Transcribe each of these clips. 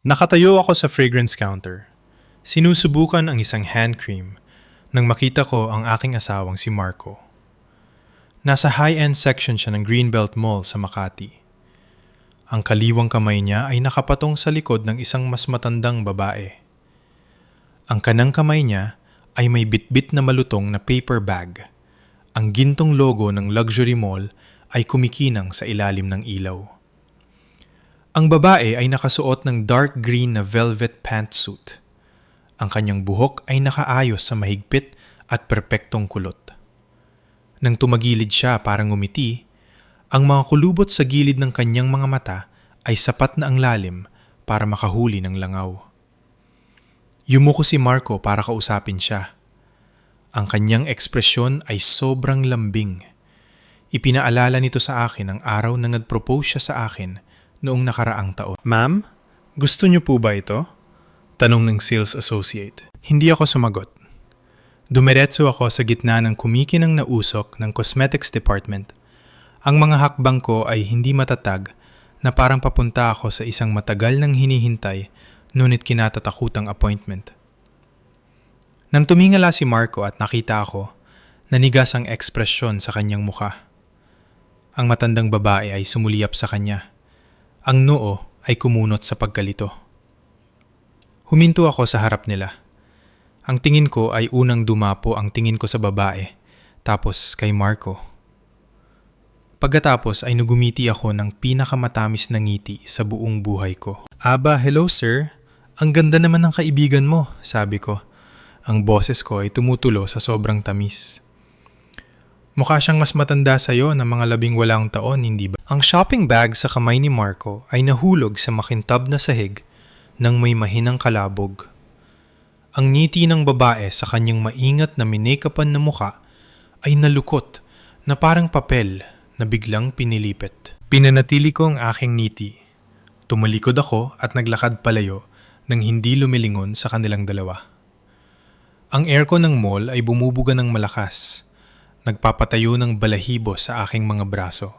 Nakatayo ako sa fragrance counter. Sinusubukan ang isang hand cream nang makita ko ang aking asawang si Marco. Nasa high-end section siya ng Greenbelt Mall sa Makati. Ang kaliwang kamay niya ay nakapatong sa likod ng isang mas matandang babae. Ang kanang kamay niya ay may bitbit na malutong na paper bag. Ang gintong logo ng luxury mall ay kumikinang sa ilalim ng ilaw. Ang babae ay nakasuot ng dark green na velvet pantsuit. Ang kanyang buhok ay nakaayos sa mahigpit at perpektong kulot. Nang tumagilid siya para ngumiti, ang mga kulubot sa gilid ng kanyang mga mata ay sapat na ang lalim para makahuli ng langaw. Yumuko si Marco para kausapin siya. Ang kanyang ekspresyon ay sobrang lambing. Ipinaalala nito sa akin ang araw na nag-propose siya sa akin noong nakaraang taon. "Ma'am, gusto niyo po ba ito?" Tanong ng sales associate. Hindi ako sumagot. Dumiretso ako sa gitna ng kumikinang na usok ng cosmetics department. Ang mga hakbang ko ay hindi matatag na parang papunta ako sa isang matagal nang hinihintay ngunit kinatatakutang appointment. Nang tumingala si Marco at nakita ako, nanigas ang ekspresyon sa kanyang mukha. Ang matandang babae ay sumuliyap sa kanya. Ang noo ay kumunot sa pagkalito. Huminto ako sa harap nila. Ang tingin ko ay unang dumapo ang tingin ko sa babae, tapos kay Marco. Pagkatapos ay nagumiti ako ng pinakamatamis na ngiti sa buong buhay ko. "Aba, hello sir. Ang ganda naman ng kaibigan mo," sabi ko. Ang boses ko ay tumutulo sa sobrang tamis. "Mukha siyang mas matanda sa'yo ng mga 18 taon, hindi ba?" Ang shopping bag sa kamay ni Marco ay nahulog sa makintab na sahig nang may mahinang kalabog. Ang ngiti ng babae sa kanyang maingat na minekapan na muka ay nalukot na parang papel na biglang pinilipit. Pinanatili ko ang aking ngiti. Tumalikod ako at naglakad palayo nang hindi lumilingon sa kanilang dalawa. Ang aircon ng mall ay bumubuga ng malakas. Nagpapatayo ng balahibo sa aking mga braso.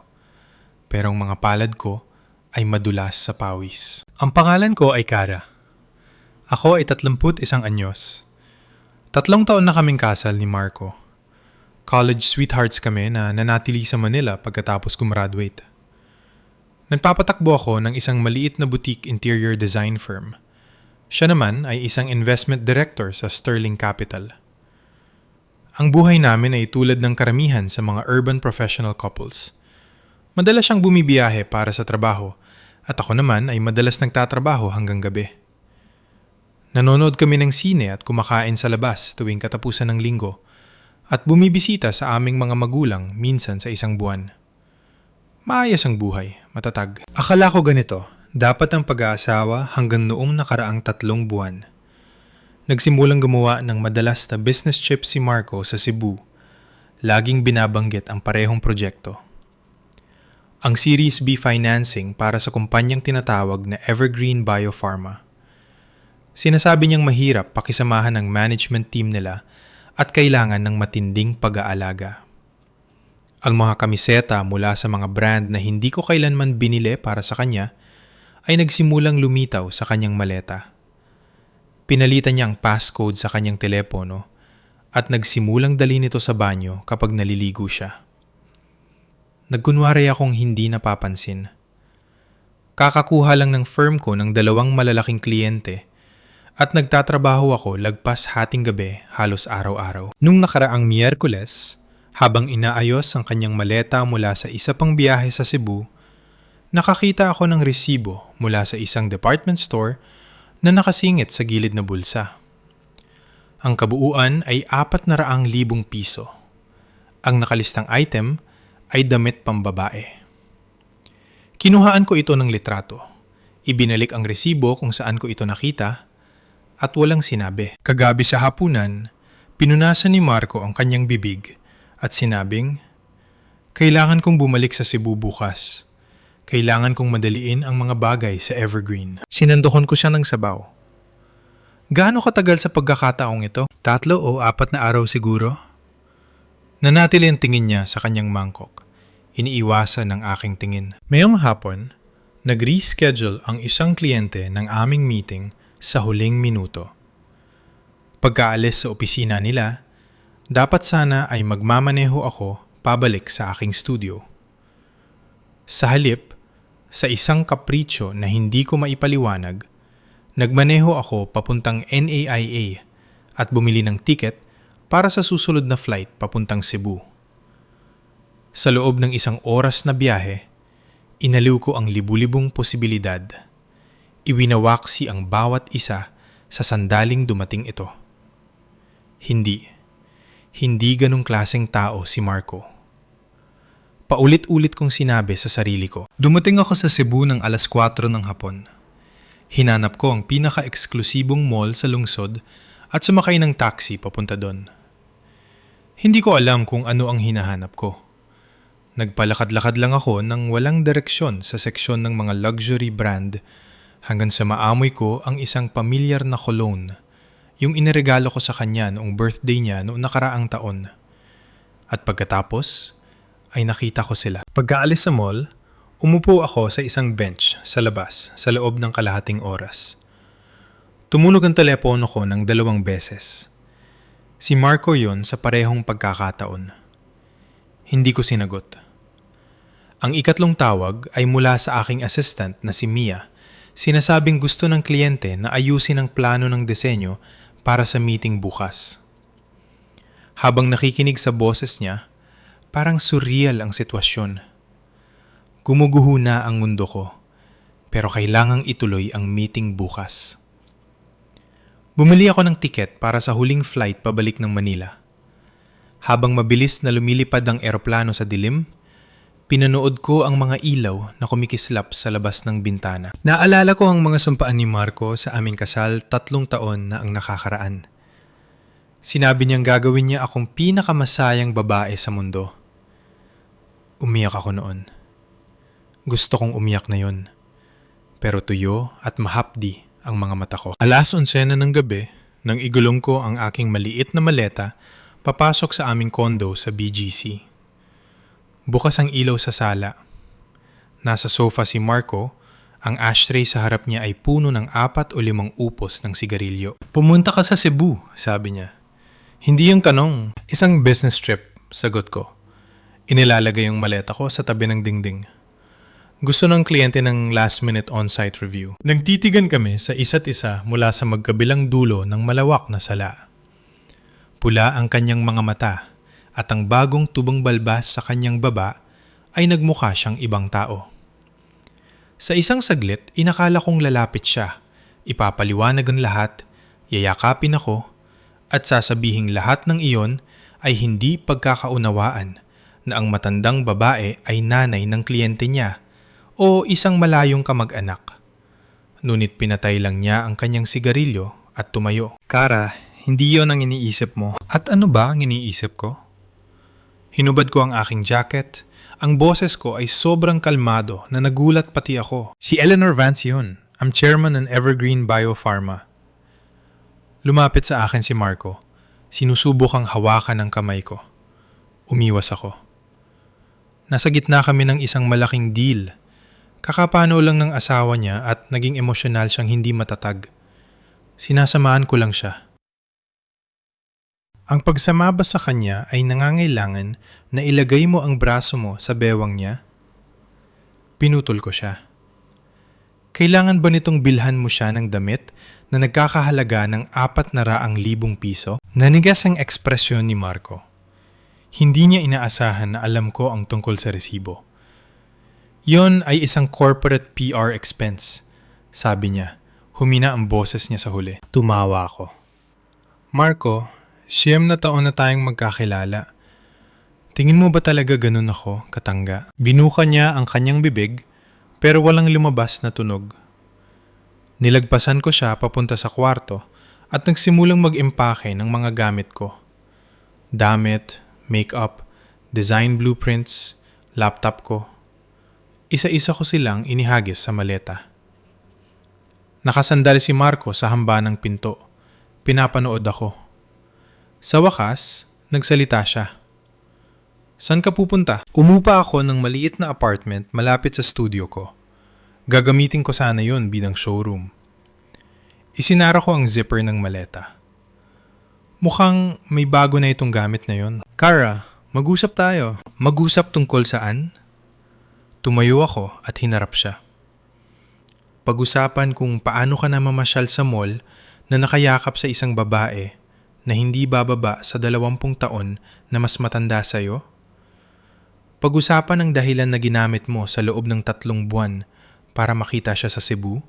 Pero ang mga palad ko ay madulas sa pawis. Ang pangalan ko ay Kara. Ako ay 31 anyos. 3 taon na kaming kasal ni Marco. College sweethearts kami na nanatili sa Manila pagkatapos gumraduate. Nagpapatakbo ako ng isang maliit na boutique interior design firm. Siya naman ay isang investment director sa Sterling Capital. Ang buhay namin ay tulad ng karamihan sa mga urban professional couples. Madalas siyang bumibiyahe para sa trabaho at ako naman ay madalas nagtatrabaho hanggang gabi. Nanonood kami ng sine at kumakain sa labas tuwing katapusan ng linggo at bumibisita sa aming mga magulang minsan sa isang buwan. Maayos ang buhay, matatag. Akala ko ganito, dapat ang pag-aasawa hanggang noong nakaraang 3 buwan. Nagsimulang gumawa ng madalas na business trip si Marco sa Cebu. Laging binabanggit ang parehong proyekto. Ang Series B financing para sa kumpanyang tinatawag na Evergreen Biopharma. Sinasabi niyang mahirap pakisamahan ng management team nila at kailangan ng matinding pag-aalaga. Ang mga kamiseta mula sa mga brand na hindi ko kailanman binili para sa kanya ay nagsimulang lumitaw sa kanyang maleta. Pinalitan niya ang passcode sa kanyang telepono at nagsimulang dalhin ito sa banyo kapag naliligo siya. Nagkunwari akong hindi napapansin. Kakakuha lang ng firm ko ng 2 malalaking kliyente at nagtatrabaho ako lagpas hating gabi halos araw-araw. Nung nakaraang Miyerkules, habang inaayos ang kanyang maleta mula sa isa pang biyahe sa Cebu, nakakita ako ng resibo mula sa isang department store na nakasingit sa gilid na bulsa. Ang kabuuan ay 400,000 piso. Ang nakalistang item ay damit pambabae. Kinuhaan ko ito ng litrato. Ibinalik ang resibo kung saan ko ito nakita at walang sinabi. Kagabi sa hapunan, pinunasan ni Marco ang kanyang bibig at sinabing, "Kailangan kong bumalik sa Cebu bukas. Kailangan kong madaliin ang mga bagay sa Evergreen." Sinandokan ko siya ng sabaw. Gaano katagal sa pagkakataong ito? 3 o 4 na araw siguro? Nanatili ang tingin niya sa kanyang mangkok. Iniiwasan ng aking tingin. Mayong hapon, Nag-reschedule ang isang kliyente ng aming meeting sa huling minuto. Pagkaalis sa opisina nila, dapat sana ay magmamaneho ako pabalik sa aking studio. Sa halip, sa isang kapritsyo na hindi ko maipaliwanag, nagmaneho ako papuntang NAIA at bumili ng tiket para sa susunod na flight papuntang Cebu. Sa loob ng isang oras na biyahe, inaliw ko ang libu-libong posibilidad. Iwinawaksi ang bawat isa sa sandaling dumating ito. Hindi ganong klaseng tao si Marco. Paulit-ulit kong sinabi sa sarili ko. Dumating ako sa Cebu ng alas 4 ng hapon. Hinanap ko ang pinaka-eksklusibong mall sa lungsod at sumakay ng taxi papunta doon. Hindi ko alam kung ano ang hinahanap ko. Nagpalakad-lakad lang ako nang walang direksyon sa seksyon ng mga luxury brand hanggang sa maamoy ko ang isang pamilyar na cologne, yung iniregalo ko sa kanya noong birthday niya noong nakaraang taon. At pagkatapos, ay nakita ko sila. Pagkaalis sa mall, umupo ako sa isang bench sa labas sa loob ng kalahating oras. Tumunog ang telepono ko ng 2 beses. Si Marco yon sa parehong pagkakataon. Hindi ko sinagot. Ang ikatlong tawag ay mula sa aking assistant na si Mia. Sinasabing gusto ng kliyente na ayusin ang plano ng disenyo para sa meeting bukas. Habang nakikinig sa boses niya, parang surreal ang sitwasyon. Gumuguho na ang mundo ko, pero kailangang ituloy ang meeting bukas. Bumili ako ng tiket para sa huling flight pabalik ng Manila. Habang mabilis na lumilipad ang eroplano sa dilim, pinanood ko ang mga ilaw na kumikislap sa labas ng bintana. Naalala ko ang mga sumpaan ni Marco sa aming kasal 3 taon na ang nakakaraan. Sinabi niyang gagawin niya akong pinakamasayang babae sa mundo. Umiyak ako noon. Gusto kong umiyak na yon. Pero tuyo at mahapdi ang mga mata ko. Alas 11 na ng gabi, nang igulong ko ang aking maliit na maleta, papasok sa aming kondo sa BGC. Bukas ang ilaw sa sala. Nasa sofa si Marco, ang ashtray sa harap niya ay puno ng 4 o 5 upos ng sigarilyo. Pumunta ka sa Cebu, sabi niya. Hindi yung tanong, isang business trip, sagot ko. Inilalagay yung maleta ko sa tabi ng dingding. Gusto ng kliyente ng last-minute on-site review. Nagtitigan kami sa isa't isa mula sa magkabilang dulo ng malawak na sala. Pula ang kanyang mga mata at ang bagong tubong balbas sa kanyang baba ay nagmukha siyang ibang tao. Sa isang saglit, inakala kong lalapit siya, ipapaliwanag ang lahat, yayakapin ako, at sasabihing lahat ng iyon ay hindi pagkakaunawaan na ang matandang babae ay nanay ng kliyente niya o isang malayong kamag-anak. Ngunit pinatay lang niya ang kanyang sigarilyo at tumayo. Kara, hindi yon ang iniisip mo. At ano ba ang iniisip ko? Hinubad ko ang aking jacket. Ang boses ko ay sobrang kalmado na nagulat pati ako. Si Eleanor Vance yun. Ang chairman ng Evergreen Biopharma. Lumapit sa akin si Marco. Sinusubukang hawakan ang kamay ko. Umiwas ako. Nasa gitna kami ng isang malaking deal. Kakapano lang ng asawa niya at naging emosyonal siyang hindi matatag. Sinasamaan ko lang siya. Ang pagsamaba sa kanya ay nangangailangan na ilagay mo ang braso mo sa bewang niya. Pinutol ko siya. Kailangan ba nitong bilhan mo siya ng damit na nagkakahalaga ng 400,000 piso? Nanigas ang ekspresyon ni Marco. Hindi niya inaasahan na alam ko ang tungkol sa resibo. Yon ay isang corporate PR expense, sabi niya. Humina ang boses niya sa huli. Tumawa ako. Marco, 9 na taon na tayong magkakilala. Tingin mo ba talaga ganun ako, katangga? Binuka niya ang kanyang bibig, pero walang lumabas na tunog. Nilagpasan ko siya papunta sa kwarto at nagsimulang mag-impake ng mga gamit ko. Damit, makeup, design blueprints, laptop ko. Isa-isa ko silang inihagis sa maleta. Nakasandal si Marco sa hamba ng pinto. Pinapanood ako. Sa wakas, nagsalita siya. Saan ka pupunta? Umupa ako ng maliit na apartment malapit sa studio ko. Gagamitin ko sana yon bilang showroom. Isinara ko ang zipper ng maleta. Mukhang may bago na itong gamit na yon. Kara, mag-usap tayo. Mag-usap tungkol saan? Tumayo ako at hinarap siya. Pag-usapan kung paano ka na mamasyal sa mall na nakayakap sa isang babae na hindi bababa sa 20 taon na mas matanda sa'yo? Pag-usapan ang dahilan na ginamit mo sa loob ng 3 buwan para makita siya sa Cebu?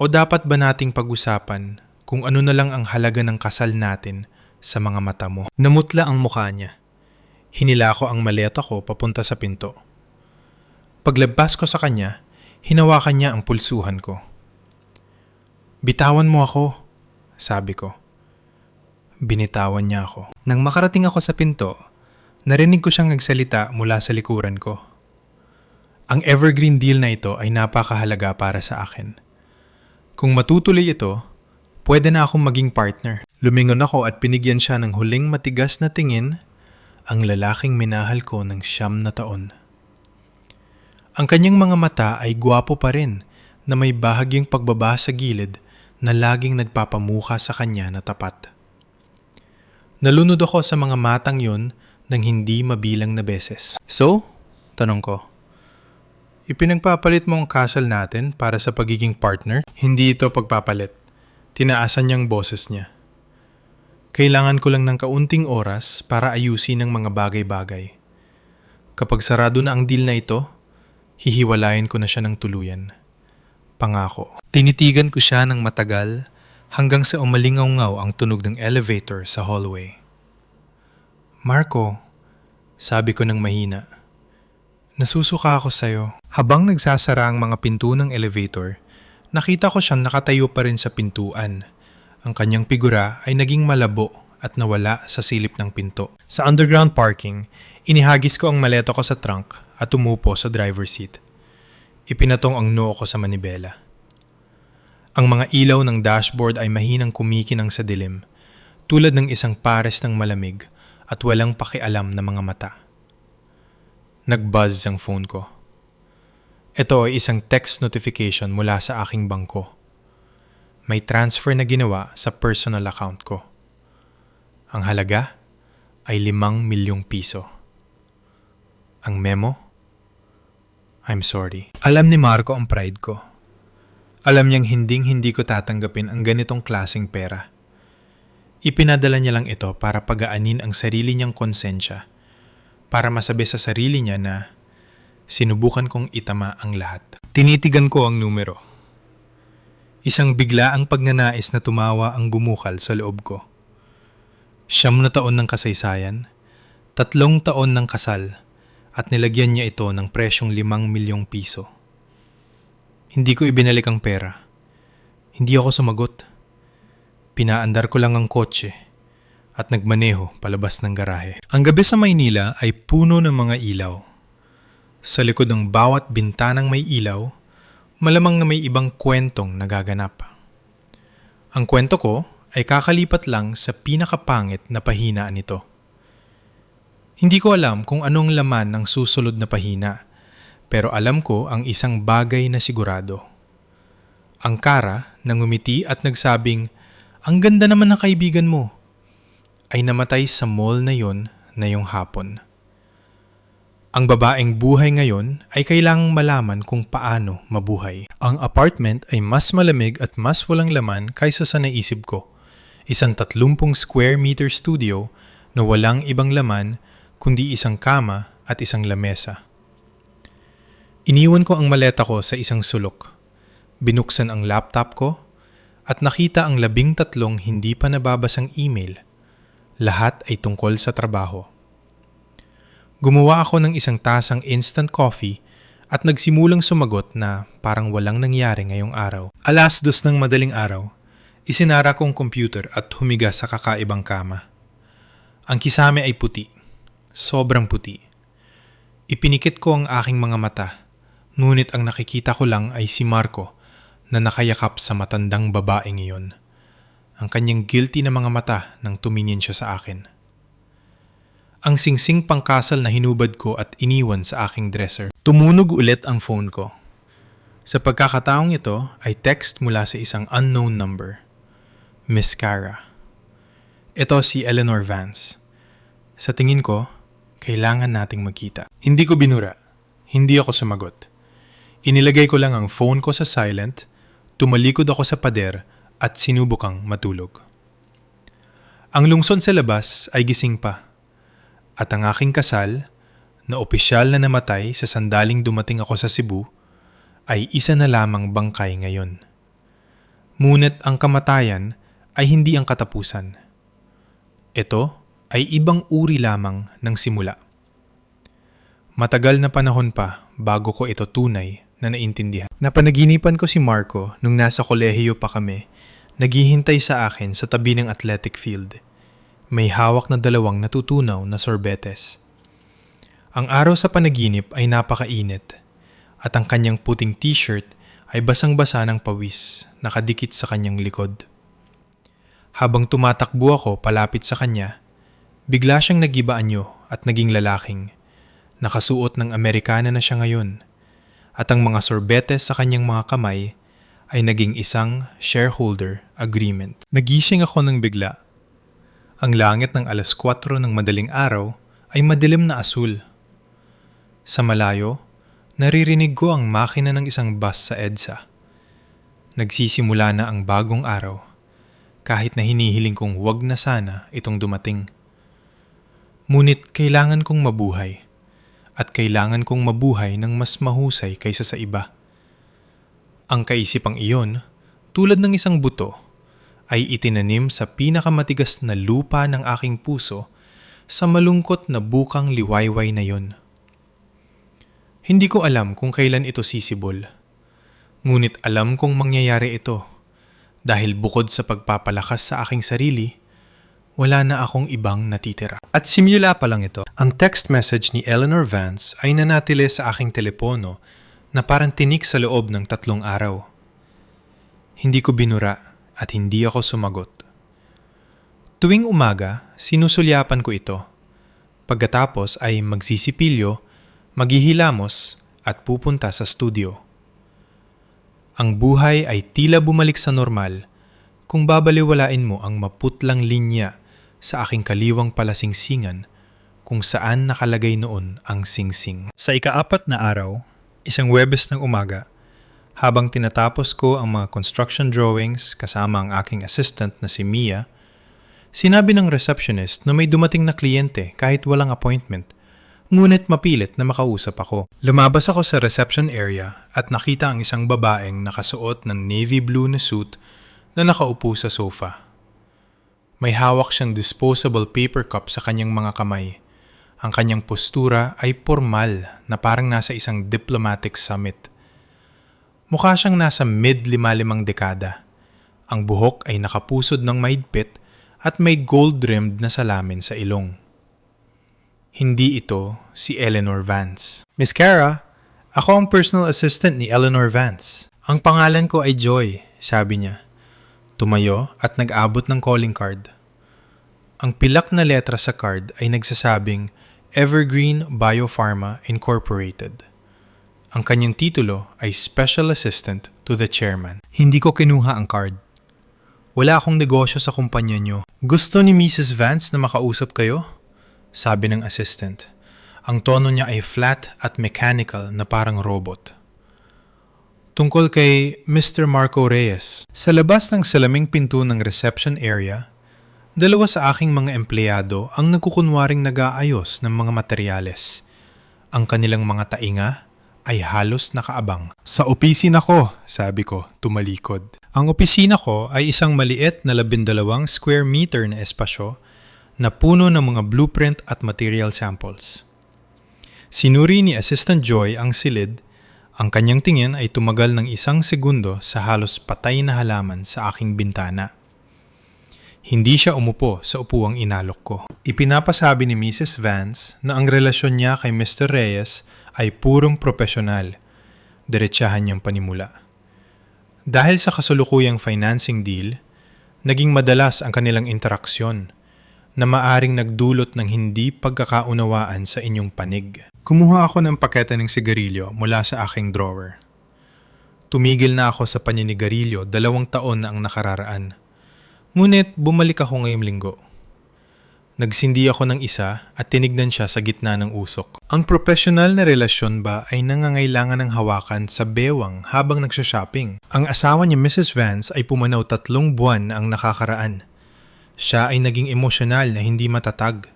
O dapat ba nating pag-usapan kung ano na lang ang halaga ng kasal natin sa mga mata mo? Namutla ang mukha niya. Hinila ko ang maleta ko papunta sa pinto. Paglabas ko sa kanya, hinawakan niya ang pulsuhan ko. Bitawan mo ako, sabi ko. Binitawan niya ako. Nang makarating ako sa pinto, narinig ko siyang nagsalita mula sa likuran ko. Ang evergreen deal na ito ay napakahalaga para sa akin. Kung matutuloy ito, pwede na akong maging partner. Lumingon ako at pinigyan siya ng huling matigas na tingin, ang lalaking minahal ko ng 9 na taon. Ang kanyang mga mata ay gwapo pa rin na may bahagyang pagbaba sa gilid na laging nagpapamuka sa kanya na tapat. Nalunod ako sa mga matang yon ng hindi mabilang na beses. So? Tanong ko. Ipinagpapalit mo ang kasal natin para sa pagiging partner? Hindi ito pagpapalit. Tinaasan niyang boses niya. Kailangan ko lang ng kaunting oras para ayusin ang mga bagay-bagay. Kapag sarado na ang deal na ito, hihiwalayan ko na siya ng tuluyan. Pangako. Tinitigan ko siya ng matagal hanggang sa umalingaw-ngaw ang tunog ng elevator sa hallway. Marco, sabi ko ng mahina. Nasusuka ako sa'yo. Habang nagsasara ang mga pinto ng elevator, nakita ko siyang nakatayo pa rin sa pintuan. Ang kanyang figura ay naging malabo at nawala sa silip ng pinto. Sa underground parking, inihagis ko ang maleta ko sa trunk at umupo sa driver's seat. Ipinatong ang noo ko sa manibela. Ang mga ilaw ng dashboard ay mahinang kumikinang sa dilim, tulad ng isang pares ng malamig at walang pakialam na mga mata. Nag-buzz ang phone ko. Ito ay isang text notification mula sa aking bangko. May transfer na ginawa sa personal account ko. Ang halaga ay 5 milyong piso. Ang memo? I'm sorry. Alam ni Marco ang pride ko. Alam niyang hindi ko tatanggapin ang ganitong klaseng pera. Ipinadala niya lang ito para pagaanin ang sarili niyang konsensya, para masabi sa sarili niya na sinubukan kong itama ang lahat. Tinitigan ko ang numero. Isang biglaang pagnanais na tumawa ang bumukal sa loob ko. 9 na taon ng kasaysayan, 3 taon ng kasal, at nilagyan niya ito ng presyong 5 milyong piso. Hindi ko ibinalik ang pera. Hindi ako sumagot. Pinaandar ko lang ang kotse at nagmaneho palabas ng garahe. Ang gabi sa Maynila ay puno ng mga ilaw. Sa likod ng bawat bintanang may ilaw, malamang na may ibang kwentong nagaganap. Ang kwento ko ay kakalipat lang sa pinakapangit na pahinaan nito. Hindi ko alam kung anong laman ng susunod na pahina, pero alam ko ang isang bagay na sigurado. Ang Kara na ngumiti at nagsabing, "Ang ganda naman ng kaibigan mo," ay namatay sa mall na yon na yung hapon. Ang babaeng buhay ngayon ay kailangang malaman kung paano mabuhay. Ang apartment ay mas malamig at mas walang laman kaysa sa naisip ko. Isang 30 square meter studio na walang ibang laman kundi isang kama at isang lamesa. Iniwan ko ang maleta ko sa isang sulok. Binuksan ang laptop ko at nakita ang 13 hindi pa nababasang email. Lahat ay tungkol sa trabaho. Gumawa ako ng isang tasang instant coffee at nagsimulang sumagot na parang walang nangyari ngayong araw. 2:00 ng madaling araw, isinara ko ang computer at humiga sa kakaibang kama. Ang kisame ay puti, sobrang puti. Ipinikit ko ang aking mga mata, ngunit ang nakikita ko lang ay si Marco na nakayakap sa matandang babaeng iyon. Ang kanyang guilty na mga mata nang tumingin siya sa akin. Ang singsing pangkasal na hinubad ko at iniwan sa aking dresser. Tumunog ulit ang phone ko. Sa pagkakataong ito ay text mula sa isang unknown number. Miss Cara. Ito si Eleanor Vance. Sa tingin ko, kailangan nating magkita. Hindi ko binura. Hindi ako sumagot. Inilagay ko lang ang phone ko sa silent, tumalikod ako sa pader at sinubukang matulog. Ang lungsod sa labas ay gising pa. At ang aking kasal, na opisyal na namatay sa sandaling dumating ako sa Cebu, ay isa na lamang bangkay ngayon. Ngunit ang kamatayan ay hindi ang katapusan. Ito ay ibang uri lamang ng simula. Matagal na panahon pa bago ko ito tunay na naintindihan. Napanaginipan ko si Marco nung nasa kolehiyo pa kami, naghihintay sa akin sa tabi ng athletic field. May hawak na 2 natutunaw na sorbetes. Ang araw sa panaginip ay napakainit at ang kanyang puting t-shirt ay basang-basa ng pawis nakadikit sa kanyang likod. Habang tumatakbo ako palapit sa kanya, bigla siyang nagiba anyo at naging lalaking. Nakasuot ng Amerikana na siya ngayon at ang mga sorbetes sa kanyang mga kamay ay naging isang shareholder agreement. Nagising ako ng bigla. Ang langit ng 4:00 ng madaling araw ay madilim na asul. Sa malayo, naririnig ko ang makina ng isang bus sa EDSA. Nagsisimula na ang bagong araw, kahit na hinihiling kong wag na sana itong dumating. Ngunit kailangan kong mabuhay, at kailangan kong mabuhay ng mas mahusay kaysa sa iba. Ang kaisipang iyon, tulad ng isang buto, ay itinanim sa pinakamatigas na lupa ng aking puso sa malungkot na bukang liwayway na yon. Hindi ko alam kung kailan ito sisibol. Ngunit alam kong mangyayari ito dahil bukod sa pagpapalakas sa aking sarili, wala na akong ibang natitira. At simula pa lang ito, ang text message ni Eleanor Vance ay nanatili sa aking telepono na parang tinik sa loob ng 3 araw. Hindi ko binura at hindi ako sumagot. Tuwing umaga, sinusulyapan ko ito. Pagkatapos ay magsisipilyo, maghihilamos at pupunta sa studio. Ang buhay ay tila bumalik sa normal kung babaliwalain mo ang maputlang linya sa aking kaliwang palasingsingan kung saan nakalagay noon ang singsing. Sa ika-4 na araw, isang Huwebes ng umaga, habang tinatapos ko ang mga construction drawings kasama ang aking assistant na si Mia, sinabi ng receptionist na may dumating na kliyente kahit walang appointment, ngunit mapilit na makausap ako. Lumabas ako sa reception area at nakita ang isang babaeng nakasuot ng navy blue na suit na nakaupo sa sofa. May hawak siyang disposable paper cup sa kanyang mga kamay. Ang kanyang postura ay formal na parang nasa isang diplomatic summit. Mukha siyang nasa mid-55 dekada. Ang buhok ay nakapusod ng mahigpit at may gold-rimmed na salamin sa ilong. Hindi ito si Eleanor Vance. Miss Cara, ako ang personal assistant ni Eleanor Vance. Ang pangalan ko ay Joy, sabi niya. Tumayo at nag-abot ng calling card. Ang pilak na letra sa card ay nagsasabing Evergreen Biopharma Incorporated. Ang kanyang titulo ay Special Assistant to the Chairman. Hindi ko kinuha ang card. Wala akong negosyo sa kumpanya niyo. Gusto ni Mrs. Vance na makausap kayo? Sabi ng assistant. Ang tono niya ay flat at mechanical na parang robot. Tungkol kay Mr. Marco Reyes. Sa labas ng salaming pinto ng reception area, 2 sa aking mga empleyado ang nagkukunwaring nag-aayos ng mga materyales. Ang kanilang mga tainga ay halos nakaabang. Sa opisina ko, sabi ko, tumalikod. Ang opisina ko ay isang maliit na 12 square meter na espasyo na puno ng mga blueprint at material samples. Sinuri ni Assistant Joy ang silid. Ang kanyang tingin ay tumagal ng 1 segundo sa halos patay na halaman sa aking bintana. Hindi siya umupo sa upuang inalok ko. Ipinapasabi ni Mrs. Vance na ang relasyon niya kay Mr. Reyes ay purong propesyonal. Diretsahan niyang panimula. Dahil sa kasulukuyang financing deal, naging madalas ang kanilang interaksyon na maaring nagdulot ng hindi pagkakaunawaan sa inyong panig. Kumuha ako ng pakete ng sigarilyo mula sa aking drawer. Tumigil na ako sa paninigarilyo 2 taon na ang nakararaan. Ngunit bumalik ako ngayong linggo. Nagsindi ako ng isa at tinignan siya sa gitna ng usok. Ang profesional na relasyon ba ay nangangailangan ng hawakan sa bewang habang nagsha-shopping? Ang asawa ni Mrs. Vance ay pumanaw 3 buwan na ang nakakaraan. Siya ay naging emosyonal na hindi matatag.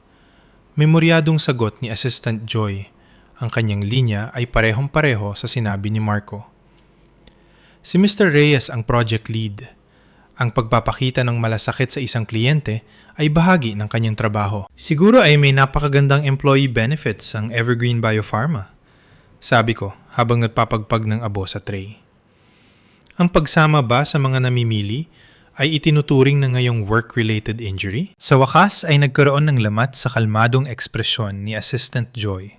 Memoryadong sagot ni Assistant Joy. Ang kanyang linya ay parehong-pareho sa sinabi ni Marco. Si Mr. Reyes ang project lead. Ang pagpapakita ng malasakit sa isang kliyente ay bahagi ng kanyang trabaho. Siguro ay may napakagandang employee benefits ang Evergreen Biopharma. Sabi ko habang nagpapagpag ng abo sa tray. Ang pagsama ba sa mga namimili ay itinuturing na ngayong work-related injury? Sa wakas ay nagkaroon ng lamat sa kalmadong ekspresyon ni Assistant Joy.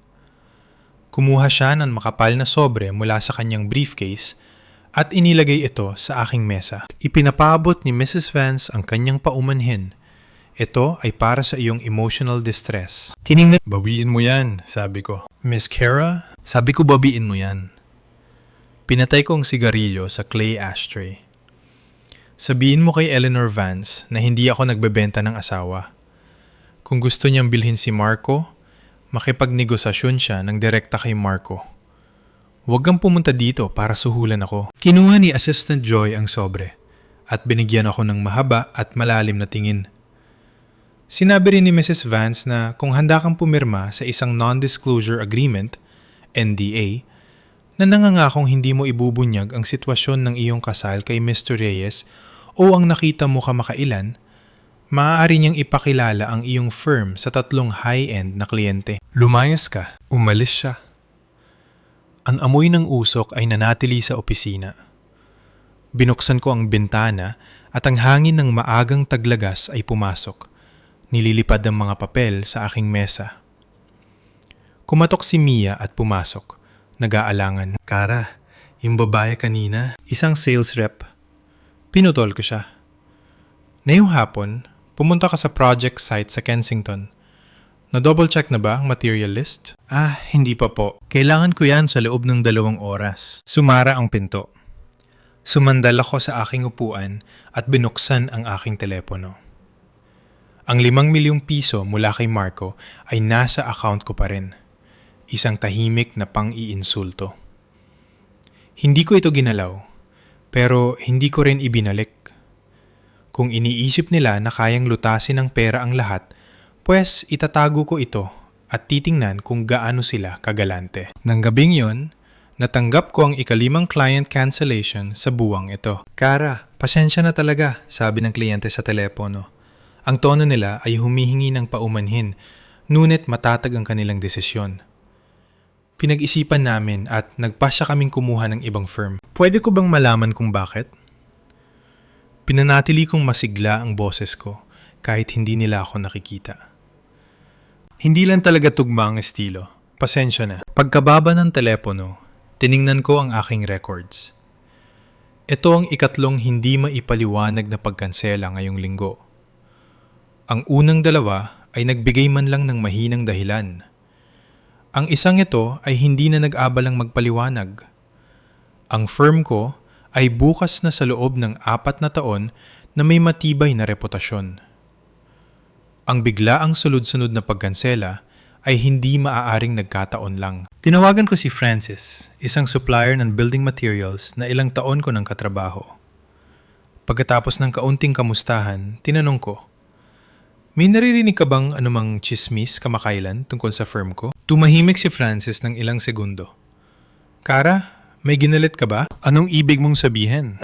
Kumuha siya ng makapal na sobre mula sa kanyang briefcase at inilagay ito sa aking mesa. Ipinapaabot ni Mrs. Vance ang kanyang paumanhin. Ito ay para sa iyong emotional distress. Tiningnan, bawiin mo yan, sabi ko. Miss Kara, sabi ko bawiin mo yan. Pinatay ko ang sigarilyo sa clay ashtray. Sabihin mo kay Eleanor Vance na hindi ako nagbebenta ng asawa. Kung gusto niyang bilhin si Marco, makipagnegosasyon siya ng direkta kay Marco. Huwag kang pumunta dito para suhulan ako. Kinuha ni Assistant Joy ang sobre at binigyan ako ng mahaba at malalim na tingin. Sinabi rin ni Mrs. Vance na kung handa kang pumirma sa isang non-disclosure agreement, NDA, na nangangakong hindi mo ibubunyag ang sitwasyon ng iyong kasal kay Mr. Reyes o ang nakita mo kamakailan, maaari niyang ipakilala ang iyong firm sa 3 high-end na kliyente. Lumayas ka. Umalis siya. Ang amoy ng usok ay nanatili sa opisina. Binuksan ko ang bintana at ang hangin ng maagang taglagas ay pumasok. Nililipad ang mga papel sa aking mesa. Kumatok si Mia at pumasok. Nag-aalangan. Kara, yung babae kanina. Isang sales rep. Pinutol ko siya. Ngayong hapon, pumunta ka sa project site sa Kensington. Na-double check na ba ang material list? Hindi pa po. Kailangan ko yan sa loob ng 2 oras. Sumara ang pinto. Sumandal ako sa aking upuan at binuksan ang aking telepono. Ang 5 milyong piso mula kay Marco ay nasa account ko pa rin. Isang tahimik na pang-iinsulto. Hindi ko ito ginalaw, pero hindi ko rin ibinalik. Kung iniisip nila na kayang lutasin ng pera ang lahat, pues itatago ko ito at titingnan kung gaano sila kagalante. Nang gabing yon, natanggap ko ang ika-5 client cancellation sa buwang ito. Kara, pasensya na talaga, sabi ng kliyente sa telepono. Ang tono nila ay humihingi ng paumanhin, ngunit matatag ang kanilang desisyon. Pinag-isipan namin at nagpasya kaming kumuha ng ibang firm. Pwede ko bang malaman kung bakit? Pinanatili kong masigla ang boses ko kahit hindi nila ako nakikita. Hindi lang talaga tugma ang estilo. Pasensya na. Pagkababa ng telepono, tiningnan ko ang aking records. Ito ang ikatlong hindi maipaliwanag na pagkansela ngayong linggo. Ang unang 2 ay nagbigay man lang ng mahinang dahilan. Ang isang ito ay hindi na nag-abalang magpaliwanag. Ang firm ko ay bukas na sa loob ng 4 na taon na may matibay na reputasyon. Ang biglaang sunod-sunod na pagkansela ay hindi maaaring nagkataon lang. Tinawagan ko si Francis, isang supplier ng building materials na ilang taon ko ng katrabaho. Pagkatapos ng kaunting kamustahan, tinanong ko, may naririnig ka bang anumang chismis kamakailan tungkol sa firm ko? Tumahimik si Francis ng ilang segundo. Kara, may ginalit ka ba? Anong ibig mong sabihin?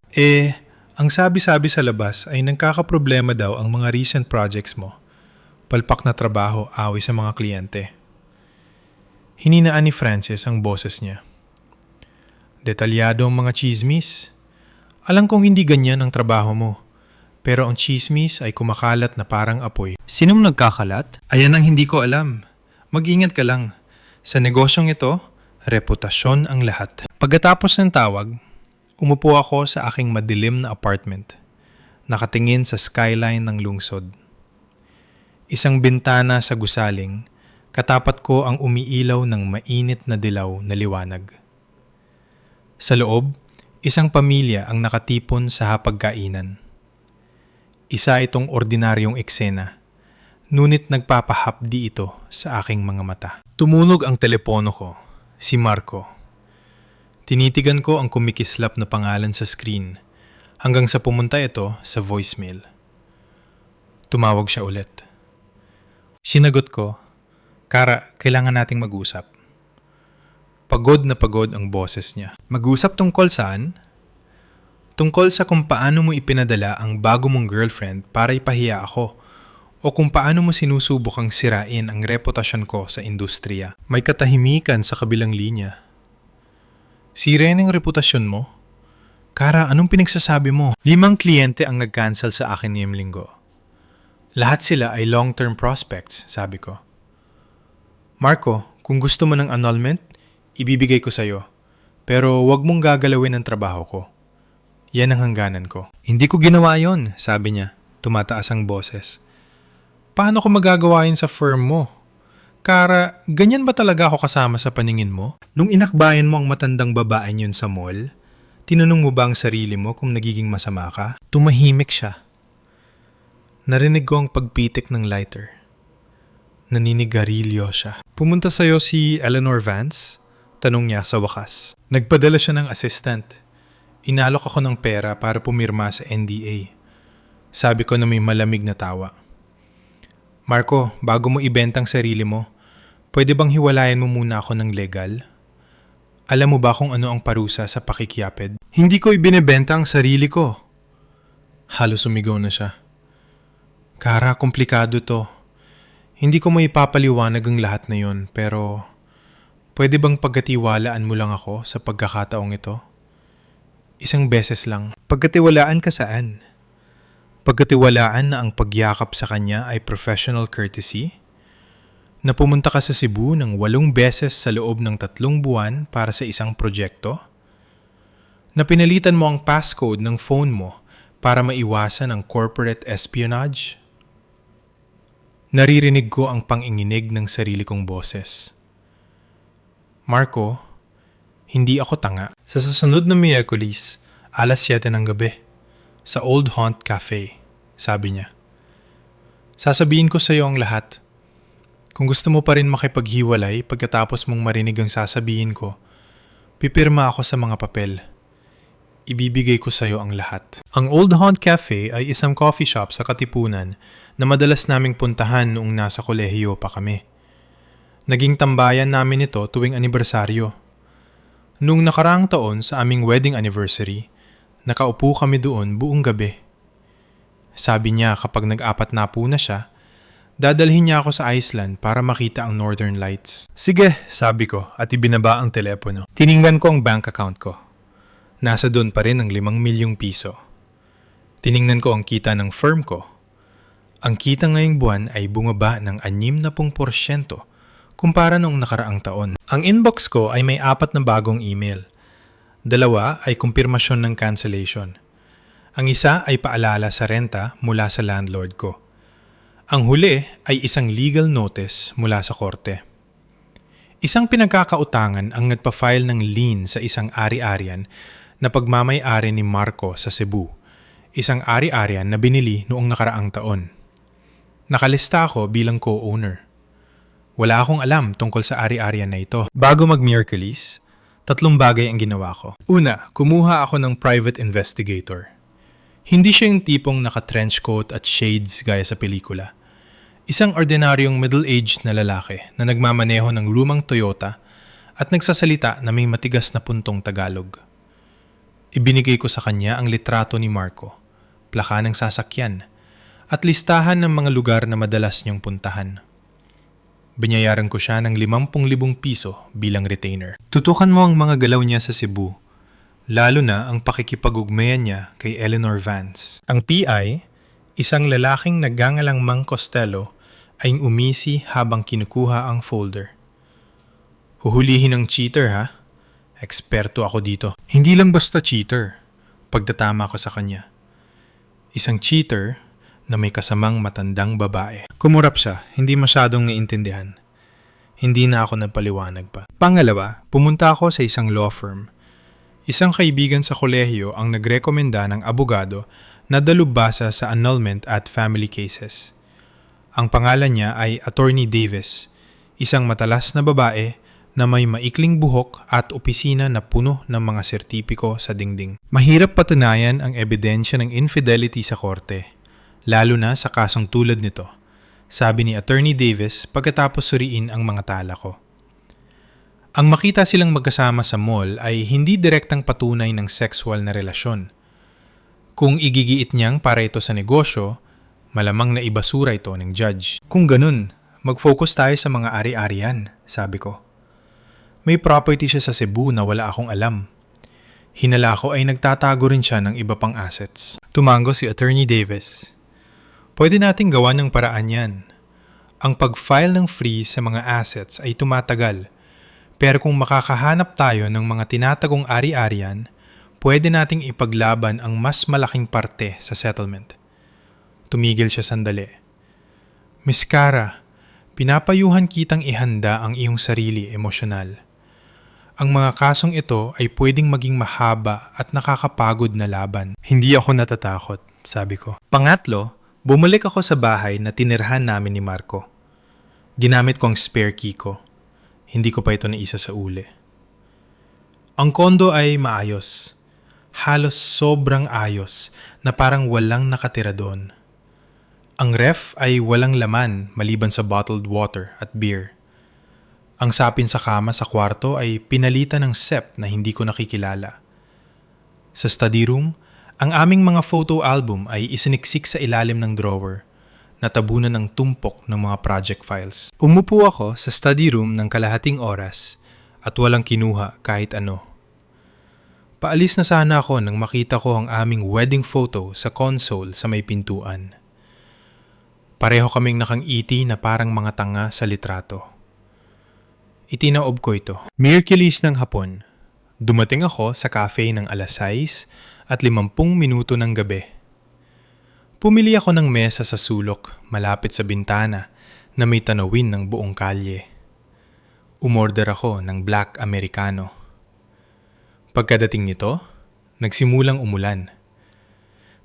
Ang sabi-sabi sa labas ay nagkakaproblema daw ang mga recent projects mo. Palpak na trabaho, away sa mga kliyente. Hininaan ni Francis ang boses niya. Detalyado ang mga chismis. Alam kong hindi ganyan ang trabaho mo. Pero ang chismis ay kumakalat na parang apoy. Sinong nagkakalat? Ayan ang hindi ko alam. Mag-ingat ka lang. Sa negosyong ito, reputasyon ang lahat. Pagkatapos ng tawag, umupo ako sa aking madilim na apartment. Nakatingin sa skyline ng lungsod. Isang bintana sa gusaling, katapat ko ang umiilaw ng mainit na dilaw na liwanag. Sa loob, Isang pamilya ang nakatipon sa hapagkainan. Isa itong ordinaryong eksena, ngunit nagpapahapdi ito sa aking mga mata. Tumunog ang telepono ko, si Marco. Tinitigan ko ang kumikislap na pangalan sa screen hanggang sa pumunta ito sa voicemail. Tumawag siya ulit. Sinagot ko, Kara, kailangan nating mag-usap. Pagod na pagod ang boses niya. Mag-usap tungkol saan? Tungkol sa kung paano mo ipinadala ang bago mong girlfriend para ipahiya ako o kung paano mo sinusubok ang sirain ang reputasyon ko sa industriya. May katahimikan sa kabilang linya. Sirain ang reputasyon mo? Kara, anong pinagsasabi mo? 5 kliyente ang nag-cancel sa akin ngayong linggo. Lahat sila ay long-term prospects, sabi ko. Marco, kung gusto mo ng annulment, ibibigay ko sa'yo. Pero wag mong gagalawin ang trabaho ko. Yan ang hangganan ko. Hindi ko ginawa yon, sabi niya, tumataas ang boses. Paano ko magagawa yun sa firm mo? Kara, ganyan ba talaga ako kasama sa paningin mo? Nung inakbayan mo ang matandang babae yun sa mall, tinanong mo ba ang sarili mo kung nagiging masama ka? Tumahimik siya. Narinig ko ang pagpitik ng lighter. Naninigarilyo siya. Pumunta sa'yo si Eleanor Vance? Tanong niya sa wakas. Nagpadala siya ng assistant. Inalok ako ng pera para pumirma sa NDA. Sabi ko na may malamig na tawa. Marco, bago mo ibenta ang sarili mo, pwede bang hiwalayan mo muna ako ng legal? Alam mo ba kung ano ang parusa sa pakikiapid? Hindi ko ibinebenta ang sarili ko. Halos sumigaw na siya. Kara, komplikado to. Hindi ko maipapaliwanag ang lahat na yon, pero pwede bang pagkatiwalaan mo lang ako sa pagkakataong ito? Isang beses lang. Pagkatiwalaan ka saan? Pagkatiwalaan na ang pagyakap sa kanya ay professional courtesy? Na pumunta ka sa Cebu ng 8 beses sa loob ng 3 buwan para sa isang proyekto? Na pinalitan mo ang passcode ng phone mo para maiwasan ang corporate espionage? Naririnig ko ang panginginig ng sarili kong boses. Marco, hindi ako tanga. Sa susunod na Miyerkules, alas 7 ng gabi, Sa Old Haunt Cafe, sabi niya. Sasabihin ko sa iyo ang lahat. Kung gusto mo pa rin makipaghiwalay pagkatapos mong marinig ang sasabihin ko, pipirma ako sa mga papel. Ibibigay ko sa iyo ang lahat. Ang Old Haunt Cafe ay isang coffee shop sa Katipunan na madalas naming puntahan noong nasa kolehiyo pa kami. Naging tambayan namin ito tuwing anibersaryo. Noong nakaraang taon sa aming wedding anniversary, nakaupo kami doon buong gabi. Sabi niya kapag nag-4 na po na siya, dadalhin niya ako sa Iceland para makita ang Northern Lights. Sige, sabi ko at ibinaba ang telepono. Tiningnan ko ang bank account ko. Nasa doon pa rin ang 5 milyong piso. Tiningnan ko ang kita ng firm ko. Ang kita ngayong buwan ay bumaba ng 60% kumpara noong nakaraang taon. Ang inbox ko ay may 4 na bagong email. 2 ay kumpirmasyon ng cancellation. Ang isa ay paalala sa renta mula sa landlord ko. Ang huli ay isang legal notice mula sa korte. Isang pinagkakautangan ang nagpa-file ng lien sa isang ari-arian na pagmamay-ari ni Marco sa Cebu. Isang ari-arian na binili noong nakaraang taon. Nakalista ako bilang co-owner. Wala akong alam tungkol sa ari-arian na ito. Bago mag-Miyerkules, 3 bagay ang ginawa ko. Una, kumuha ako ng private investigator. Hindi siya yung tipong naka-trench coat at shades gaya sa pelikula. Isang ordinaryong middle-aged na lalaki na nagmamaneho ng lumang Toyota at nagsasalita na may matigas na puntong Tagalog. Ibinigay ko sa kanya ang litrato ni Marco, plaka ng sasakyan, at listahan ng mga lugar na madalas niyang puntahan. Binayaran ko siya ng 50,000 piso bilang retainer. Tutukan mo ang mga galaw niya sa Cebu, lalo na ang pakikipag-ugmayan niya kay Eleanor Vance. Ang PI, isang lalaking nagngangalang Mang Costello, ay umisi habang kinukuha ang folder. Huhulihin ng cheater ha? Eksperto ako dito. Hindi lang basta cheater, pagtatama ko sa kanya. Isang cheater na may kasamang matandang babae. Kumurap siya, hindi masyadong naiintindihan. Hindi na ako nagpaliwanag pa. Pangalawa, pumunta ako sa isang law firm. Isang kaibigan sa kolehiyo ang nagrekomenda ng abogado na dalubhasa sa annulment at family cases. Ang pangalan niya ay Attorney Davis, isang matalas na babae na may maikling buhok at opisina na puno ng mga sertipiko sa dingding. Mahirap patunayan ang ebidensya ng infidelity sa korte, lalo na sa kasong tulad nito, sabi ni Attorney Davis pagkatapos suriin ang mga tala ko. Ang makita silang magkasama sa mall ay hindi direktang patunay ng sexual na relasyon. Kung igigiit niyang para ito sa negosyo, malamang na ibasura ito ng judge. Kung ganun, mag-focus tayo sa mga ari-arian, sabi ko. May property siya sa Cebu na wala akong alam. Hinala ko ay nagtatago rin siya ng iba pang assets. Tumango si Attorney Davis. Pwede nating gawa ng paraan yan. Ang pag-file ng freeze sa mga assets ay tumatagal. Pero kung makakahanap tayo ng mga tinatagong ari-arian, pwede nating ipaglaban ang mas malaking parte sa settlement. Tumigil siya sandali. Miss Cara, pinapayuhan kitang ihanda ang iyong sarili emosyonal. Ang mga kasong ito ay pwedeng maging mahaba at nakakapagod na laban. Hindi ako natatakot, sabi ko. Pangatlo, bumalik ako sa bahay na tinirhan namin ni Marco. Ginamit ko ang spare key ko. Hindi ko pa ito naisa sa uli. Ang kondo ay maayos. Halos sobrang ayos na parang walang nakatira doon. Ang ref ay walang laman maliban sa bottled water at beer. Ang sapin sa kama sa kwarto ay pinalitan ng sep na hindi ko nakikilala. Sa study room, ang aming mga photo album ay isiniksik sa ilalim ng drawer, natabunan ng tumpok ng mga project files. Umupo ako sa study room ng kalahating oras at walang kinuha kahit ano. Paalis na sana ako nang makita ko ang aming wedding photo sa console sa may pintuan. Pareho kaming nakangiti na parang mga tanga sa litrato. Itinaob ko ito. Miyerkules ng hapon. Dumating ako sa cafe ng alas 6 at 50 minuto ng gabi. Pumili ako ng mesa sa sulok malapit sa bintana na may tanawin ng buong kalye. Umorder ako ng Black Americano. Pagkadating nito, nagsimulang umulan.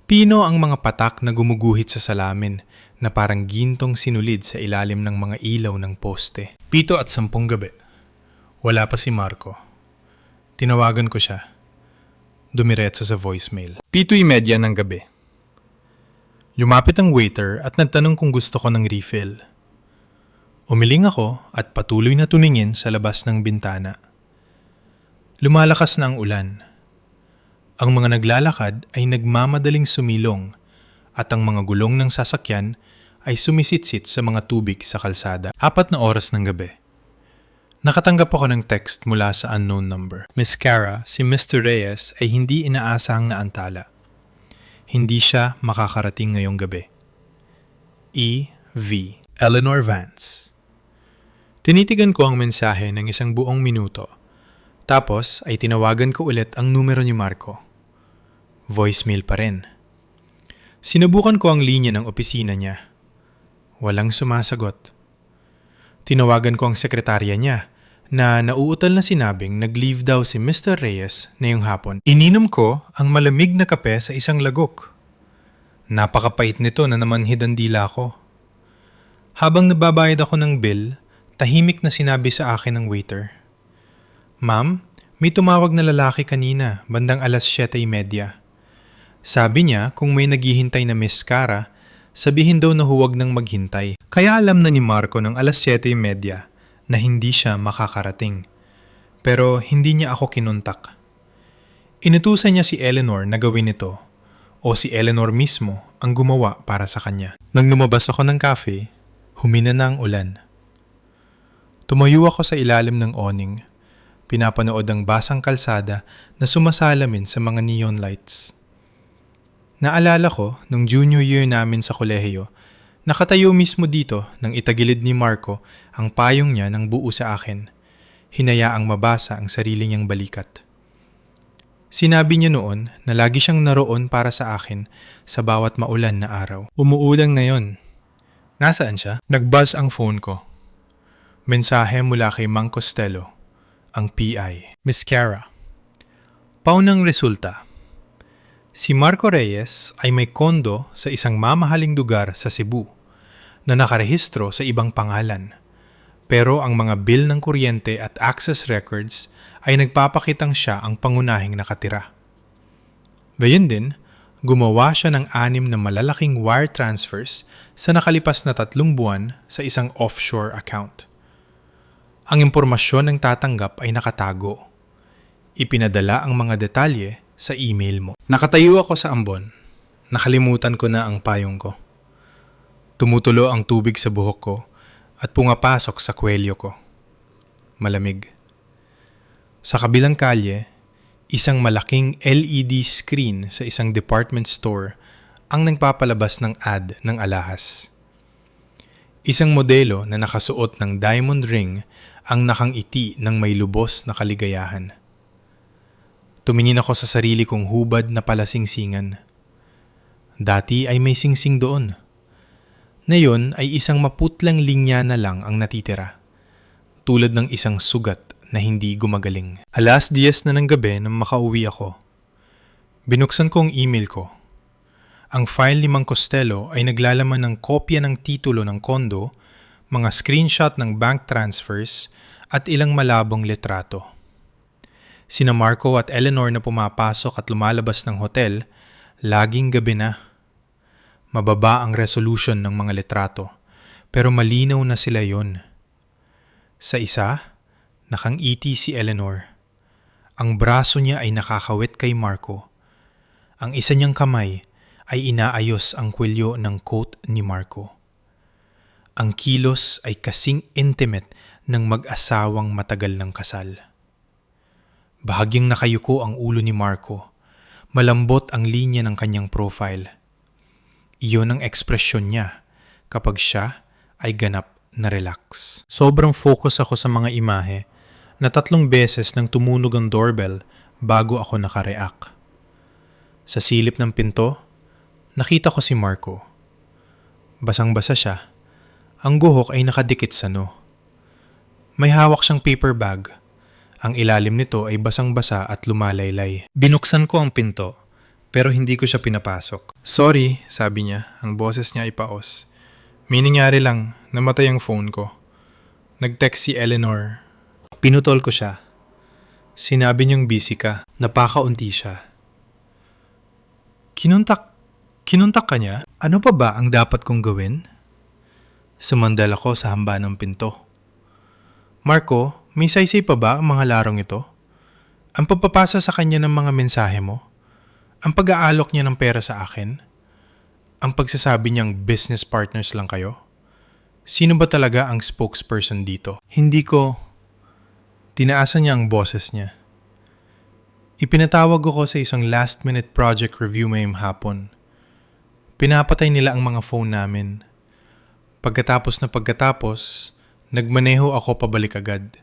Pino ang mga patak na gumuguhit sa salamin na parang gintong sinulid sa ilalim ng mga ilaw ng poste. 7:10 gabi. Wala pa si Marco. Tinawagan ko siya. Dumiretso sa voicemail. 7:30 ng gabi. Lumapit ang waiter at nagtanong kung gusto ko ng refill. Umiling ako at patuloy na tuningin sa labas ng bintana. Lumalakas na ang ulan. Ang mga naglalakad ay nagmamadaling sumilong at ang mga gulong ng sasakyan ay sumisitsit sa mga tubig sa kalsada. 4 na oras ng gabi. Nakatanggap ako ng text mula sa unknown number. Miss Cara, si Mr. Reyes ay hindi inaasahang naantala. Hindi siya makakarating ngayong gabi. E.V. Eleanor Vance. Tinitigan ko ang mensahe ng isang buong minuto. Tapos ay tinawagan ko ulit ang numero ni Marco. Voicemail pa rin. Sinubukan ko ang linya ng opisina niya. Walang sumasagot. Tinawagan ko ang sekretarya niya na nauutal na sinabing nag-leave daw si Mr. Reyes ngayong hapon. Ininom ko ang malamig na kape sa isang lagok. Napakapait nito na namanhid ang dila ko. Habang nababayad ako ng bill, tahimik na sinabi sa akin ng waiter. Ma'am, may tumawag na lalaki kanina, bandang alas 7:30. Sabi niya kung may naghihintay na Miss Cara, sabihin daw na huwag nang maghintay. Kaya alam na ni Marco ng alas 7:30 na hindi siya makakarating. Pero hindi niya ako kinontak. Inutusan niya si Eleanor na gawin ito o si Eleanor mismo ang gumawa para sa kanya. Nang lumabas ako ng cafe, humina na ang ulan. Tumayo ako sa ilalim ng awning. Pinapanood ang basang kalsada na sumasalamin sa mga neon lights. Naalala ko nung junior year namin sa kolehiyo, nakatayo mismo dito nang itagilid ni Marco ang payong niya ng buo sa akin, hinayaang mabasa ang sarili niyang balikat. Sinabi niya noon na lagi siyang naroon para sa akin sa bawat maulan na araw. Umuulan ngayon. Nasaan siya? Nag-buzz ang phone ko. Mensahe mula kay Mang Costello, ang PI. Miss Cara, Paunang resulta. Si Marco Reyes ay may kondo sa isang mamahaling lugar sa Cebu na nakarehistro sa ibang pangalan. Pero ang mga bill ng kuryente at access records ay nagpapakitang siya ang pangunahing nakatira. Gayun din, gumawa siya ng 6 na malalaking wire transfers sa nakalipas na 3 buwan sa isang offshore account. Ang impormasyon ng tatanggap ay nakatago. Ipinadala ang mga detalye sa email mo. Nakatayo ako sa ambon. Nakalimutan ko na ang payong ko. Tumutulo ang tubig sa buhok ko at pumapasok sa kwelyo ko. Malamig. Sa kabilang kalye, isang malaking LED screen sa isang department store ang nagpapalabas ng ad ng alahas. Isang modelo na nakasuot ng diamond ring ang nakangiti ng may lubos na kaligayahan. Tumingin ako sa sarili kong hubad na palasingsingan. Dati ay may singsing doon. Ngayon ay isang maputlang linya na lang ang natitira, tulad ng isang sugat na hindi gumagaling. 10:00 na ng gabi nang makauwi ako. Binuksan ko ang email ko. Ang file ni Mang Costello ay naglalaman ng kopya ng titulo ng kondo, mga screenshot ng bank transfers at ilang malabong litrato. Sina Marco at Eleanor na pumapasok at lumalabas ng hotel, laging gabi na. Mababa ang resolution ng mga litrato, pero malinaw na sila yon. Sa isa, nakangiti si Eleanor. Ang braso niya ay nakakawit kay Marco. Ang isa niyang kamay ay inaayos ang kwelyo ng coat ni Marco. Ang kilos ay kasing intimate ng mag-asawang matagal ng kasal. Bahagyang nakayuko ang ulo ni Marco. Malambot ang linya ng kanyang profile. Iyon ang ekspresyon niya kapag siya ay ganap na relax. Sobrang focus ako sa mga imahe na 3 beses nang tumunog ang doorbell bago ako nakareact. Sa silip ng pinto, nakita ko si Marco. Basang-basa siya. Ang guhok ay nakadikit sa no. May hawak siyang paper bag. Ang ilalim nito ay basang-basa at lumalaylay. Binuksan ko ang pinto, pero hindi ko siya pinapasok. Sorry, sabi niya. Ang boses niya ay paos. May nangyari lang, namatay ang phone ko. Nag-text si Eleanor. Pinutol ko siya. Sinabi niyang busy ka. Napakaunti siya. Kinuntak ka niya? Ano pa ba ang dapat kong gawin? Sumandal ako sa hamba ng pinto. Marco, may saysay pa ba ang mga larong ito? Ang pagpapasa sa kanya ng mga mensahe mo? Ang pag-aalok niya ng pera sa akin? Ang pagsasabi niyang business partners lang kayo? Sino ba talaga ang spokesperson dito? Hindi ko. Tinaasan niya ang boses niya. Ipinatawag ako sa isang last-minute project review ngayong hapon. Pinapatay nila ang mga phone namin. Pagkatapos, nagmaneho ako pabalik agad.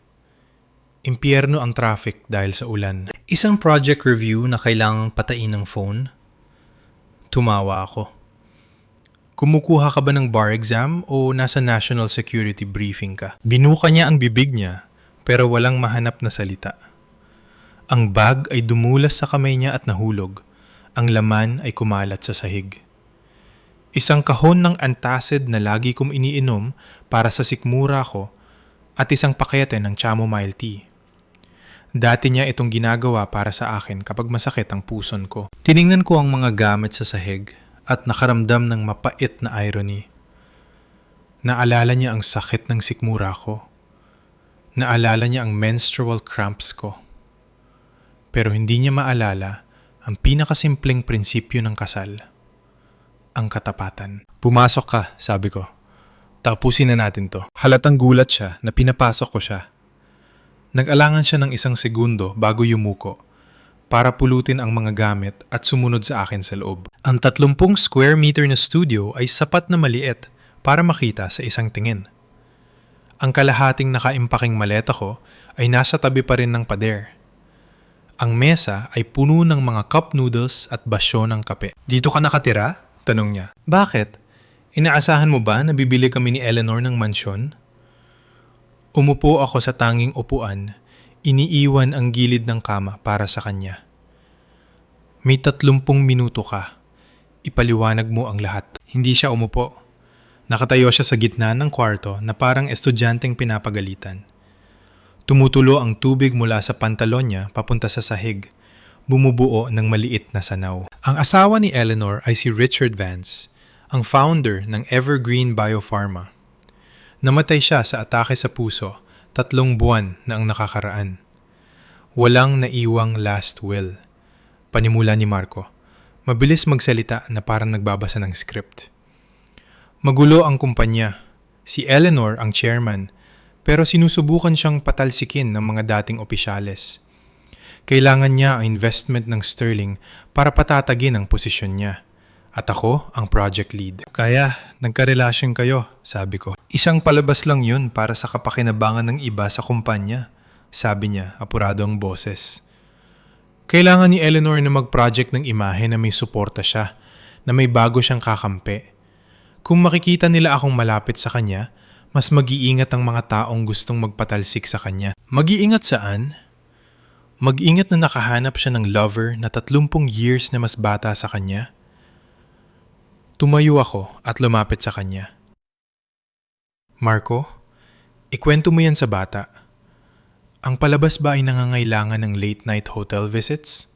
Impyerno ang traffic dahil sa ulan. Isang project review na kailangang patain ng phone? Tumawa ako. Kumukuha ka ba ng bar exam o nasa national security briefing ka? Binuka niya ang bibig niya pero walang mahanap na salita. Ang bag ay dumulas sa kamay niya at nahulog. Ang laman ay kumalat sa sahig. Isang kahon ng antacid na lagi kong iniinom para sa sikmura ko at isang pakete ng chamomile tea. Dati niya itong ginagawa para sa akin kapag masakit ang puson ko. Tiningnan ko ang mga gamit sa sahig at nakaramdam ng mapait na irony. Naalala niya ang sakit ng sikmura ko. Naalala niya ang menstrual cramps ko. Pero hindi niya maalala ang pinakasimpleng prinsipyo ng kasal. Ang katapatan. Pumasok ka, sabi ko. Tapusin na natin to. Halatang gulat siya na pinapasok ko siya. Nag-alangan siya ng 1 segundo bago yumuko para pulutin ang mga gamit at sumunod sa akin sa loob. Ang 30 square meter na studio ay sapat na maliit para makita sa isang tingin. Ang kalahating nakaimpaking maleta ko ay nasa tabi pa rin ng pader. Ang mesa ay puno ng mga cup noodles at basyo ng kape. Dito ka nakatira? Tanong niya. Bakit? Inaasahan mo ba na bibili kami ni Eleanor ng mansyon? Umupo ako sa tanging upuan, iniiwan ang gilid ng kama para sa kanya. May 30 minuto ka. Ipaliwanag mo ang lahat. Hindi siya umupo. Nakatayo siya sa gitna ng kwarto na parang estudyanteng pinapagalitan. Tumutulo ang tubig mula sa pantalon niya papunta sa sahig, bumubuo ng maliit na sanaw. Ang asawa ni Eleanor ay si Richard Vance, ang founder ng Evergreen Biopharma. Namatay siya sa atake sa puso 3 buwan na ang nakakaraan. Walang naiwang last will. Panimula ni Marco. Mabilis magsalita na parang nagbabasa ng script. Magulo ang kumpanya. Si Eleanor ang chairman, pero sinusubukan siyang patalsikin ng mga dating opisyales. Kailangan niya ang investment ng Sterling para patatagin ang posisyon niya. At ako ang project lead. Kaya, nagkarelasyon kayo, sabi ko. Isang palabas lang yun para sa kapakinabangan ng iba sa kumpanya, sabi niya, apurado ang boses. Kailangan ni Eleanor na mag-project ng imahe na may suporta siya, na may bago siyang kakampi. Kung makikita nila akong malapit sa kanya, mas mag-iingat ang mga taong gustong magpatalsik sa kanya. Mag-iingat saan? Mag-ingat na nakahanap siya ng lover na 30 years na mas bata sa kanya? Tumayo ako at lumapit sa kanya. Marco, ikwento mo yan sa bata. Ang palabas ba ay nangangailangan ng late night hotel visits?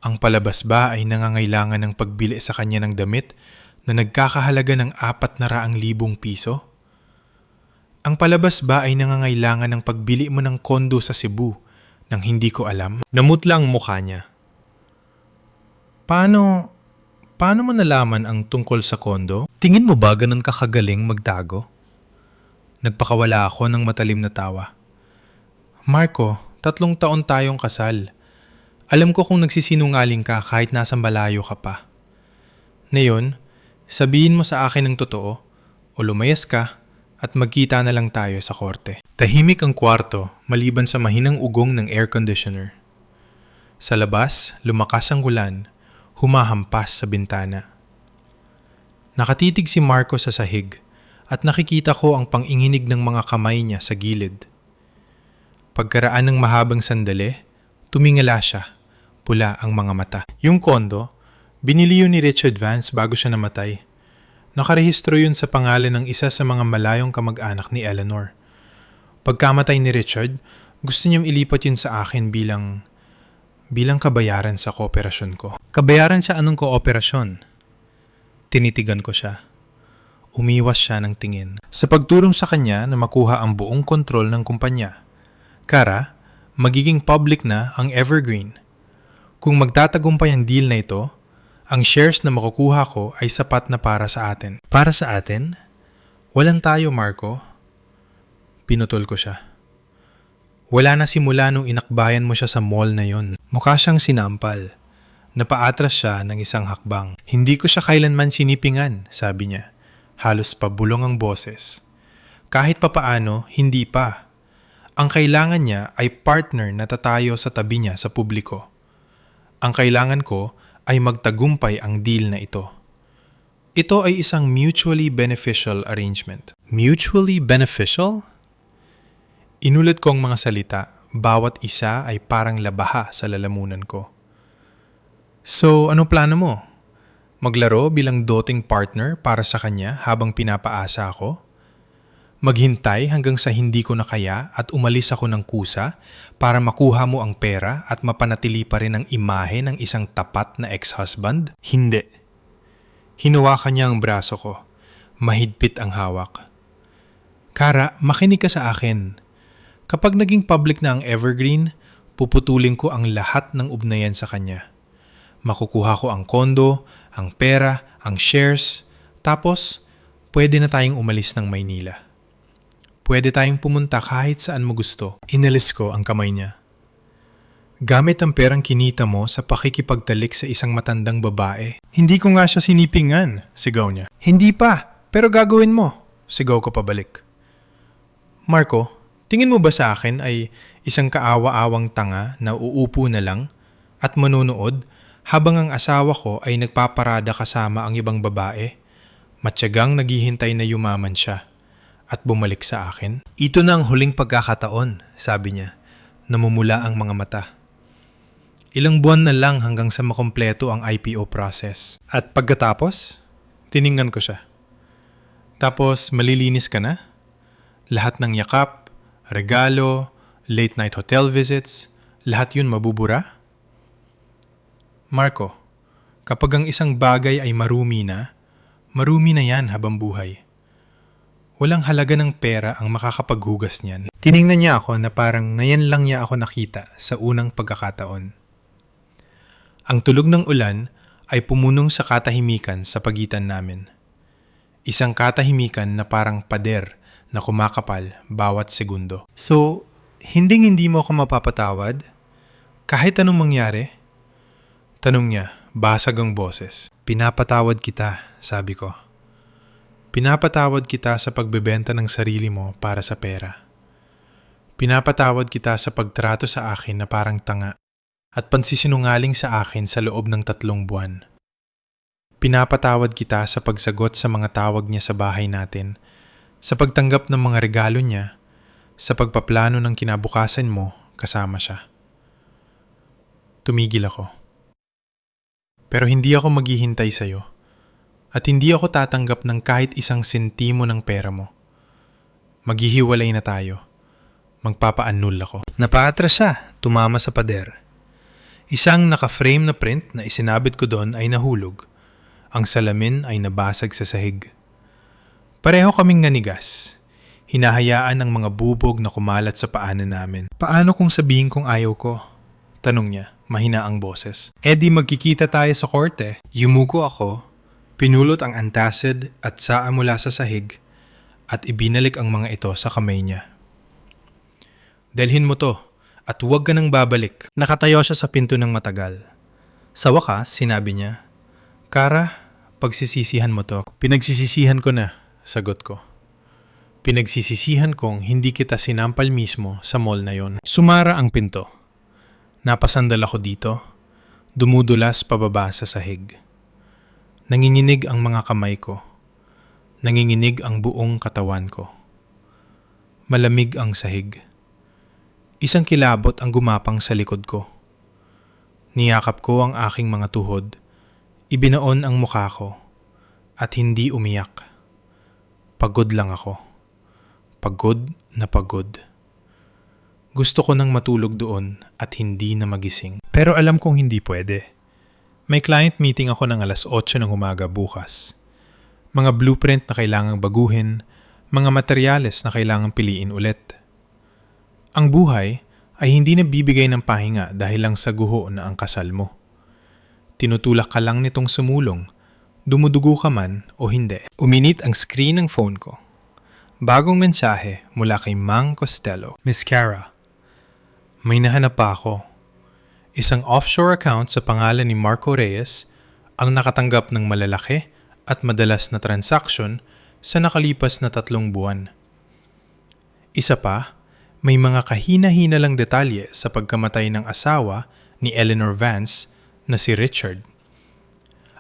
Ang palabas ba ay nangangailangan ng pagbili sa kanya ng damit na nagkakahalaga ng 400,000 piso? Ang palabas ba ay nangangailangan ng pagbili mo ng kondo sa Cebu nang hindi ko alam? Namutla ang mukha niya. Paano mo nalaman ang tungkol sa kondo? Tingin mo ba ganun kakagaling magtago? Nagpakawala ako ng matalim na tawa. Marco, 3 taon tayong kasal. Alam ko kung nagsisinungaling ka kahit nasa malayo ka pa. Ngayon, sabihin mo sa akin ng totoo o lumayas ka at magkita na lang tayo sa korte. Tahimik ang kwarto maliban sa mahinang ugong ng air conditioner. Sa labas, lumakas ang ulan, humahampas sa bintana. Nakatitig si Marco sa sahig at nakikita ko ang panginginig ng mga kamay niya sa gilid. Pagkaraan ng mahabang sandali, tumingala siya, pula ang mga mata. Yung kondo, binili yun ni Richard Vance bago siya namatay. Nakarehistro yun sa pangalan ng isa sa mga malayong kamag-anak ni Eleanor. Pagkamatay ni Richard, gusto niyang ilipat yun sa akin bilang kabayaran sa kooperasyon ko. Kabayaran sa anong kooperasyon? Tinitigan ko siya. Umiwas siya ng tingin. Sa pagturong sa kanya na makuha ang buong kontrol ng kumpanya. Kara, magiging public na ang Evergreen. Kung magtatagumpay ang deal na ito, ang shares na makukuha ko ay sapat na para sa atin. Para sa atin? Walang tayo, Marco. Pinutol ko siya. Wala na simula nung inakbayan mo siya sa mall na yon. Mukha siyang sinampal. Napaatras siya ng isang hakbang. Hindi ko siya kailanman sinipingan, sabi niya. Halos pabulong ang boses. Kahit papaano, hindi pa. Ang kailangan niya ay partner na tatayo sa tabi niya sa publiko. Ang kailangan ko ay magtagumpay ang deal na ito. Ito ay isang mutually beneficial arrangement. Mutually beneficial? Inulit ko ang mga salita, bawat isa ay parang labaha sa lalamunan ko. So, ano plano mo? Maglaro bilang doting partner para sa kanya habang pinapaasa ako? Maghintay hanggang sa hindi ko na kaya at umalis ako ng kusa para makuha mo ang pera at mapanatili pa rin ang imahe ng isang tapat na ex-husband? Hindi. Hinawakan niya ang braso ko. Mahigpit ang hawak. Kara, makinig ka sa akin. Kapag naging public na ang Evergreen, puputulin ko ang lahat ng ugnayan sa kanya. Makukuha ko ang kondo, ang pera, ang shares, tapos pwede na tayong umalis ng Maynila. Pwede tayong pumunta kahit saan mo gusto. Inalis ko ang kamay niya. Gamit ang perang kinita mo sa pakikipagtalik sa isang matandang babae. Hindi ko nga siya sinipingan, sigaw niya. Hindi pa, pero gagawin mo, sigaw ko pabalik. Marco, tingin mo ba sa akin ay isang kaawa-awang tanga na uupo na lang at manunood habang ang asawa ko ay nagpaparada kasama ang ibang babae? Matyagang naghihintay na yumaman siya at bumalik sa akin. Ito na ang huling pagkakataon, sabi niya. Namumula ang mga mata. Ilang buwan na lang hanggang sa makumpleto ang IPO process. At pagkatapos, tiningnan ko siya. Tapos malilinis ka na? Lahat ng yakap, regalo, late night hotel visits, lahat yun mabubura? Marco, kapag ang isang bagay ay marumi na yan habang buhay. Walang halaga ng pera ang makakapaghugas niyan. Tiningnan niya ako na parang ngayon lang niya ako nakita sa unang pagkakataon. Ang tulog ng ulan ay pumunong sa katahimikan sa pagitan namin. Isang katahimikan na parang pader na kumakapal bawat segundo. So, hindi mo ako mapapatawad? Kahit anong mangyari? Tanong niya, basag ang boses. Pinapatawad kita, sabi ko. Pinapatawad kita sa pagbebenta ng sarili mo para sa pera. Pinapatawad kita sa pagtrato sa akin na parang tanga at pansisinungaling sa akin sa loob ng 3 buwan. Pinapatawad kita sa pagsagot sa mga tawag niya sa bahay natin, sa pagtanggap ng mga regalo niya, sa pagpaplano ng kinabukasan mo kasama siya. Tumigil ako. Pero hindi ako maghihintay sa'yo at hindi ako tatanggap ng kahit isang sentimo ng pera mo. Maghihiwalay na tayo. Magpapa-annul ako. Napaatras siya, tumama sa pader. Isang naka-frame na print na isinabit ko doon ay nahulog. Ang salamin ay nabasag sa sahig. Pareho kaming nanigas. Hinahayaan ang mga bubog na kumalat sa paanan namin. Paano kung sabihin kong ayaw ko? Tanong niya, mahina ang boses. Di magkikita tayo sa korte. Yumuko ako, pinulot ang antacid at saa mula sa sahig at ibinalik ang mga ito sa kamay niya. Dalhin mo to at huwag ka nang babalik. Nakatayo siya sa pinto ng matagal. Sa wakas, sinabi niya, Kara, pagsisisihan mo to. Pinagsisisihan ko na, sagot ko. Pinagsisisihan kong hindi kita sinampal mismo sa mall na yon. Sumara ang pinto. Napasandal ako dito, dumudulas pababa sa sahig. Nanginginig ang mga kamay ko. Nanginginig ang buong katawan ko. Malamig ang sahig. Isang kilabot ang gumapang sa likod ko. Niyakap ko ang aking mga tuhod, ibinaon ang mukha ko, at hindi umiyak. Pagod lang ako. Pagod na pagod. Gusto ko nang matulog doon at hindi na magising. Pero alam kong hindi pwede. May client meeting ako ng 8:00 ng umaga bukas. Mga blueprint na kailangang baguhin, mga materyales na kailangang piliin ulit. Ang buhay ay hindi na bibigay ng pahinga dahil lang sa guho na ang kasal mo. Tinutulak ka lang nitong sumulong, dumudugo ka man o hindi. Uminit ang screen ng phone ko. Bagong mensahe mula kay Mang Costello. Miss Cara, may nahanap pa ako. Isang offshore account sa pangalan ni Marco Reyes ang nakatanggap ng malalaki at madalas na transaksyon sa nakalipas na 3 buwan. Isa pa, may mga kahina-hina lang detalye sa pagkamatay ng asawa ni Eleanor Vance na si Richard.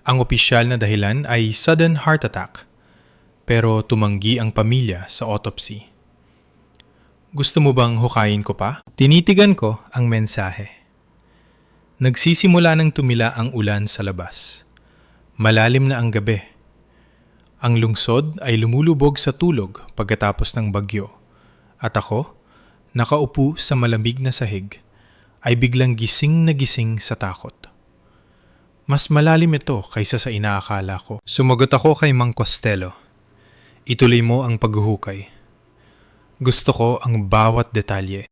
Ang opisyal na dahilan ay sudden heart attack, pero tumanggi ang pamilya sa autopsy. Gusto mo bang hukayin ko pa? Tinitigan ko ang mensahe. Nagsisimula ng tumila ang ulan sa labas. Malalim na ang gabi. Ang lungsod ay lumulubog sa tulog pagkatapos ng bagyo. At ako, nakaupo sa malamig na sahig, ay biglang gising na gising sa takot. Mas malalim ito kaysa sa inaakala ko. Sumagot ako kay Mang Costello. Ituloy mo ang paghuhukay. Gusto ko ang bawat detalye.